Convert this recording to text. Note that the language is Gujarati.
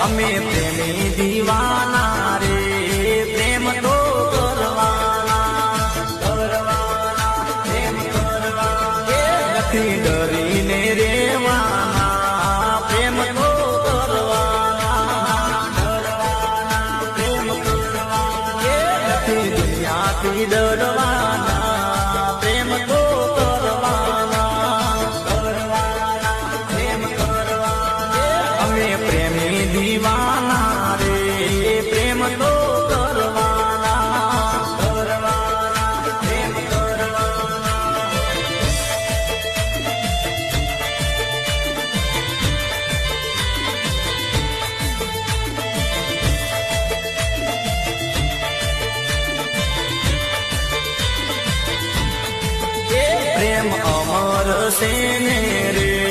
અમે પ્રેમી દીવાના રે પ્રેમ તો કરવાના પ્રેમ કરવાના નથી ડરીને રેવાના પ્રેમ તો કરવાના પ્રેમ કરવાના નથી દુનિયાથી ડરવાના પ્રેમ તો દીવાના રે પ્રેમ તો કરવાના પ્રેમ કરવાના પ્રેમ અમર છે ને રે